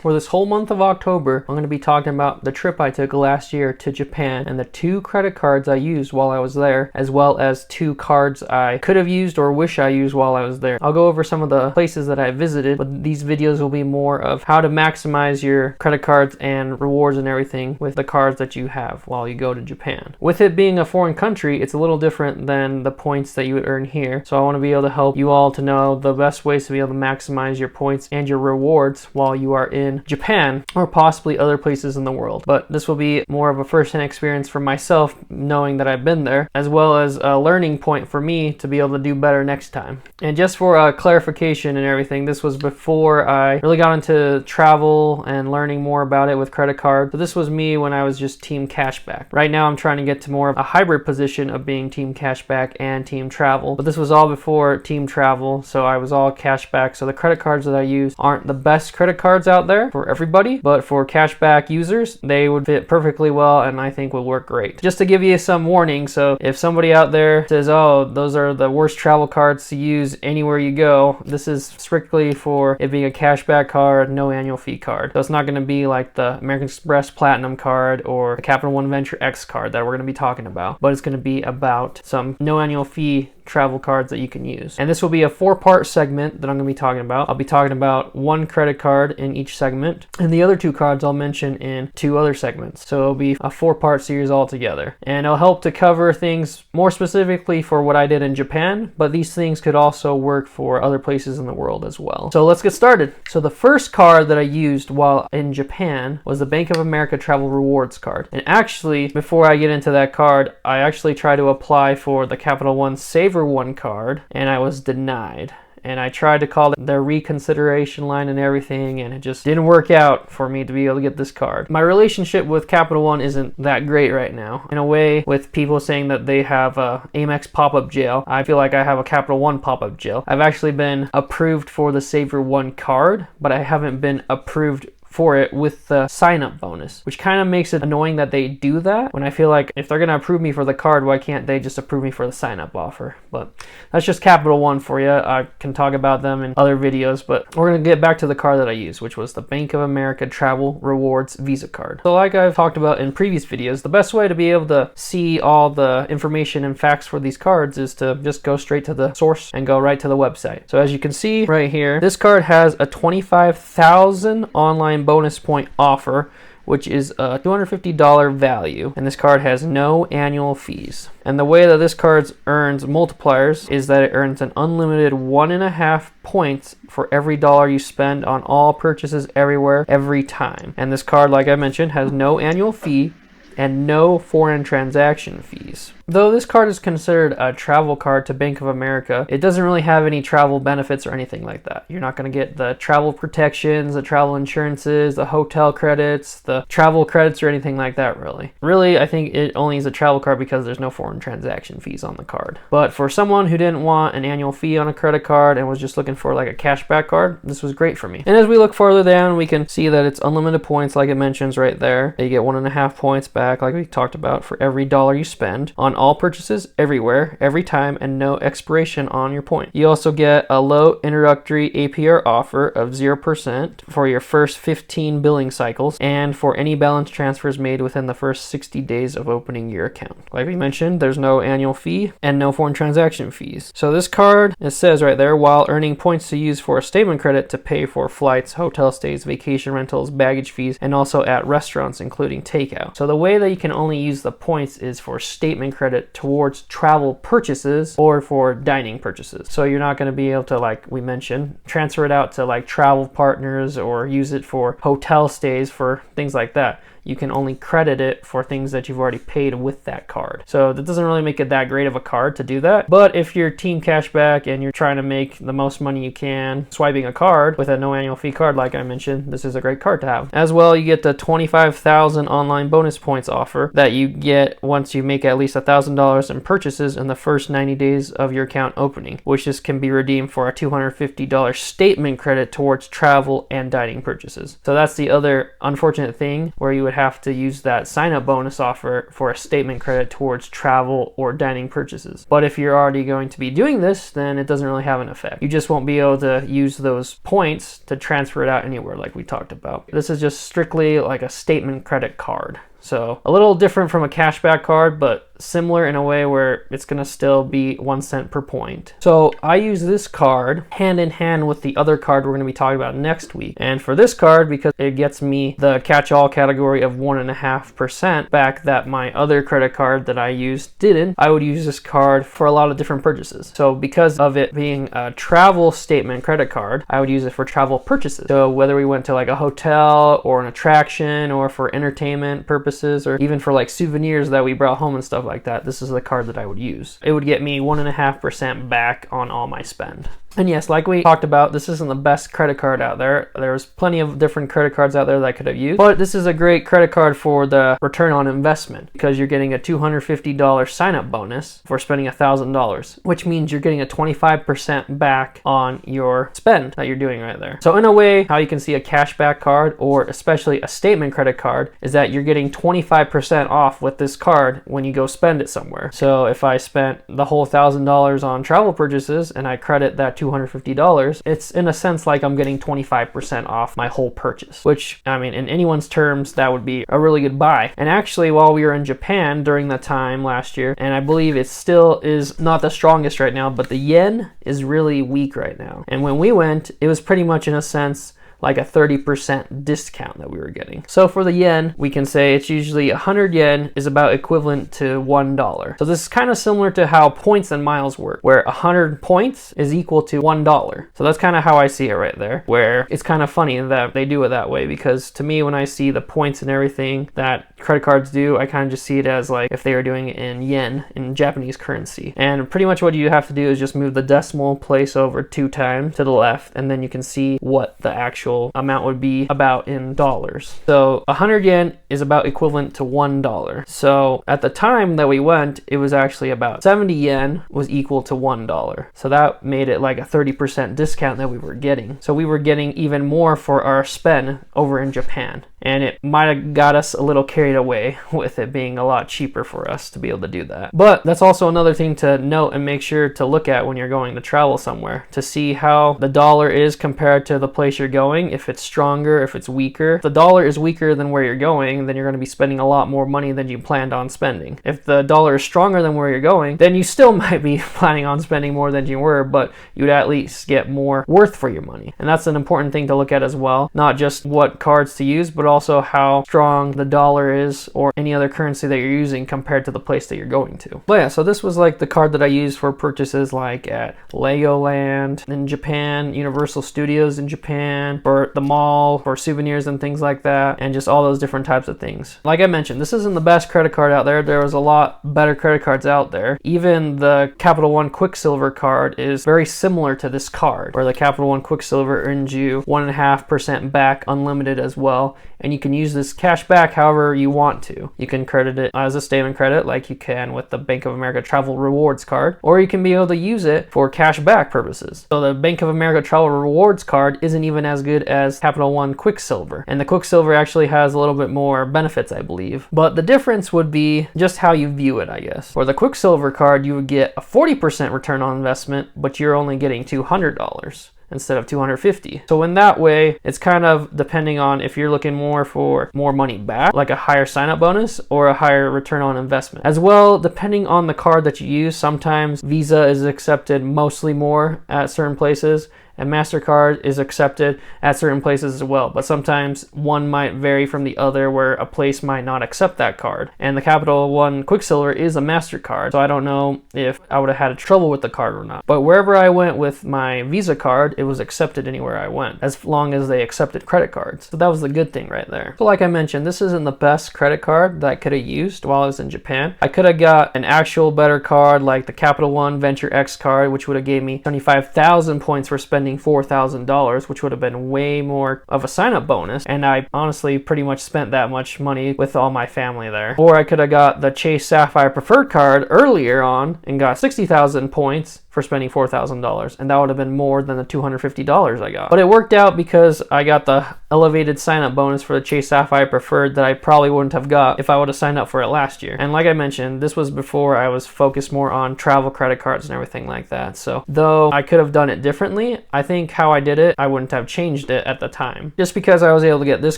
For this whole month of October, I'm going to be talking about the trip I took last year to Japan and the 2 credit cards I used while I was there, as well as 2 cards I could have used or wish I used while I was there. I'll go over some of the places that I visited, but these videos will be more of how to maximize your credit cards and rewards and everything with the cards that you have while you go to Japan. With it being a foreign country, it's a little different than the points that you would earn here. So I want to be able to help you all to know the best ways to be able to maximize your points and your rewards while you are in Japan or possibly other places in the world. But this will be more of a first-hand experience for myself, knowing that I've been there, as well as a learning point for me to be able to do better next time. And just for clarification and everything, this was before I really got into travel and learning more about it with credit card. So this was me when I was just team cashback. Right now I'm trying to get to more of a hybrid position of being team cashback and team travel, but this was all before team travel, so I was all cashback. So the credit cards that I use aren't the best credit cards out there for everybody, but for cashback users, they would fit perfectly well and I think will work great. Just to give you some warning, so if somebody out there says, oh, those are the worst travel cards to use anywhere you go, this is strictly for it being a cashback card, no annual fee card. So it's not going to be like the American Express Platinum card or the Capital One Venture X card that we're going to be talking about, but it's going to be about some no annual fee travel cards that you can use. And this will be a 4-part segment that I'm going to be talking about. I'll be talking about 1 credit card in each segment, and the other 2 cards I'll mention in 2 other segments. So it'll be a 4-part series altogether. And it'll help to cover things more specifically for what I did in Japan, but these things could also work for other places in the world as well. So let's get started. So the first card that I used while in Japan was the Bank of America Travel Rewards card. And actually, before I get into that card, I actually tried to apply for the Capital One Saver One card and I was denied. And I tried to call their reconsideration line and everything, and it just didn't work out for me to be able to get this card. My relationship with Capital One isn't that great right now. In a way, with people saying that they have a Amex pop-up jail, I feel like I have a Capital One pop-up jail. I've actually been approved for the Saver One card, but I haven't been approved for it with the sign-up bonus, which kind of makes it annoying that they do that when I feel like if they're going to approve me for the card, why can't they just approve me for the sign-up offer? But that's just Capital One for you. I can talk about them in other videos, but we're going to get back to the card that I used, which was the Bank of America Travel Rewards Visa card. So like I've talked about in previous videos, the best way to be able to see all the information and facts for these cards is to just go straight to the source and go right to the website. So as you can see right here, this card has a 25,000 online bonus point offer, which is a $250 value, and this card has no annual fees. And the way that this card earns multipliers is that it earns an unlimited 1.5 points for every dollar you spend on all purchases everywhere, every time. And this card, like I mentioned, has no annual fee and no foreign transaction fees. Though this card is considered a travel card to Bank of America, it doesn't really have any travel benefits or anything like that. You're not going to get the travel protections, the travel insurances, the hotel credits, the travel credits, or anything like that, really. Really, I think it only is a travel card because there's no foreign transaction fees on the card. But for someone who didn't want an annual fee on a credit card and was just looking for like a cashback card, this was great for me. And as we look farther down, we can see that it's unlimited points, like it mentions right there. You get 1.5 points back, like we talked about, for every dollar you spend on all purchases everywhere, every time, and no expiration on your point. You also get a low introductory APR offer of 0% for your first 15 billing cycles and for any balance transfers made within the first 60 days of opening your account. Like we mentioned, there's no annual fee and no foreign transaction fees. So this card, it says right there, while earning points to use for a statement credit to pay for flights, hotel stays, vacation rentals, baggage fees, and also at restaurants, including takeout. So the way that you can only use the points is for statement credit towards travel purchases or for dining purchases. So you're not going to be able to, like we mentioned, transfer it out to like travel partners or use it for hotel stays for things like that. You can only credit it for things that you've already paid with that card. So that doesn't really make it that great of a card to do that. But if you're team cashback and you're trying to make the most money you can swiping a card with a no annual fee card, like I mentioned, this is a great card to have. As well, you get the 25,000 online bonus points offer that you get once you make at least $1,000 in purchases in the first 90 days of your account opening, which just can be redeemed for a $250 statement credit towards travel and dining purchases. So that's the other unfortunate thing where you would have to use that sign-up bonus offer for a statement credit towards travel or dining purchases. But if you're already going to be doing this, then it doesn't really have an effect. You just won't be able to use those points to transfer it out anywhere like we talked about. This is just strictly like a statement credit card. So a little different from a cashback card, but similar in a way where it's going to still be 1 cent per point. So I use this card hand in hand with the other card we're going to be talking about next week. And for this card, because it gets me the catch-all category of 1.5% back that my other credit card that I used didn't, I would use this card for a lot of different purchases. So because of it being a travel statement credit card, I would use it for travel purchases. So whether we went to like a hotel or an attraction or for entertainment purposes or even for like souvenirs that we brought home and stuff like that, this is the card that I would use. It would get me 1.5% back on all my spend. And yes, like we talked about, this isn't the best credit card out there. There's plenty of different credit cards out there that I could have used, but this is a great credit card for the return on investment because you're getting a $250 sign-up bonus for spending $1,000, which means you're getting a 25% back on your spend that you're doing right there. So in a way, how you can see a cashback card or especially a statement credit card is that you're getting 25% off with this card when you go spend it somewhere. So if I spent the whole $1,000 on travel purchases and I credit that $250, it's in a sense like I'm getting 25% off my whole purchase, which, I mean, in anyone's terms, that would be a really good buy. And actually, while we were in Japan during that time last year, and I believe it still is not the strongest right now, but the yen is really weak right now. And when we went, it was pretty much in a sense like a 30% discount that we were getting. So for the yen, we can say it's usually 100 yen is about equivalent to $1. So this is kind of similar to how points and miles work, where 100 points is equal to $1. So that's kind of how I see it right there, where it's kind of funny that they do it that way, because to me, when I see the points and everything that credit cards do, I kind of just see it as like if they were doing it in yen, in Japanese currency. And pretty much what you have to do is just move the decimal place over 2 times to the left, and then you can see what the actual amount would be about in dollars. So 100 yen is about equivalent to $1. So at the time that we went, it was actually about 70 yen was equal to $1. So that made it like a 30% discount that we were getting. So we were getting even more for our spend over in Japan. And it might have got us a little carried away with it being a lot cheaper for us to be able to do that. But that's also another thing to note and make sure to look at when you're going to travel somewhere, to see how the dollar is compared to the place you're going, if it's stronger, if it's weaker. If the dollar is weaker than where you're going, then you're going to be spending a lot more money than you planned on spending. If the dollar is stronger than where you're going, then you still might be planning on spending more than you were, but you'd at least get more worth for your money. And that's an important thing to look at as well, not just what cards to use, but also how strong the dollar is or any other currency that you're using compared to the place that you're going to. But yeah, so this was like the card that I used for purchases like at Legoland in Japan, Universal Studios in Japan, for the mall, for souvenirs and things like that, and just all those different types of things. Like I mentioned, this isn't the best credit card out there. There was a lot better credit cards out there. Even the Capital One Quicksilver card is very similar to this card, where the Capital One Quicksilver earns you 1.5% back unlimited as well. And you can use this cash back however you want to. You can credit it as a statement credit like you can with the Bank of America Travel Rewards card, or you can be able to use it for cash back purposes. So the Bank of America Travel Rewards card isn't even as good as Capital One Quicksilver. And the Quicksilver actually has a little bit more benefits, I believe. But the difference would be just how you view it, I guess. For the Quicksilver card, you would get a 40% return on investment, but you're only getting $200. Instead of $250. So in that way, it's kind of depending on if you're looking more for more money back, like a higher sign-up bonus or a higher return on investment. As well, depending on the card that you use, sometimes Visa is accepted mostly more at certain places, and MasterCard is accepted at certain places as well. But sometimes one might vary from the other where a place might not accept that card. And the Capital One Quicksilver is a MasterCard, so I don't know if I would have had trouble with the card or not. But wherever I went with my Visa card, it was accepted anywhere I went, as long as they accepted credit cards. So that was the good thing right there. So like I mentioned, this isn't the best credit card that I could have used while I was in Japan. I could have got an actual better card like the Capital One Venture X card, which would have gave me 25,000 points for spending $4,000, which would have been way more of a sign-up bonus, and I honestly pretty much spent that much money with all my family there. Or I could have got the Chase Sapphire Preferred card earlier on and got 60,000 points for spending $4,000, and that would have been more than the $250 I got. But it worked out because I got the elevated sign-up bonus for the Chase Sapphire Preferred that I probably wouldn't have got if I would have signed up for it last year. And like I mentioned, this was before I was focused more on travel credit cards and everything like that. So though I could have done it differently, I think how I did it, I wouldn't have changed it at the time. Just because I was able to get this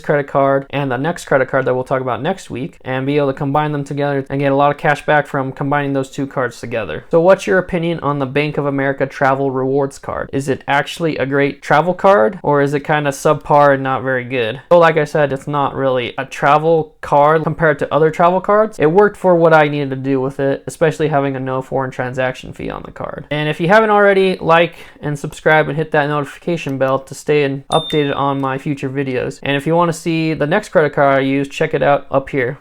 credit card and the next credit card that we'll talk about next week and be able to combine them together and get a lot of cash back from combining those two cards together. So what's your opinion on the Bank of America Travel Rewards card? Is it actually a great travel card, or is it kind of subpar and not very good? So like I said, it's not really a travel card compared to other travel cards. It worked for what I needed to do with it, especially having a no foreign transaction fee on the card. And if you haven't already, like and subscribe and hit that notification bell to stay updated on my future videos. And if you want to see the next credit card I use, check it out up here.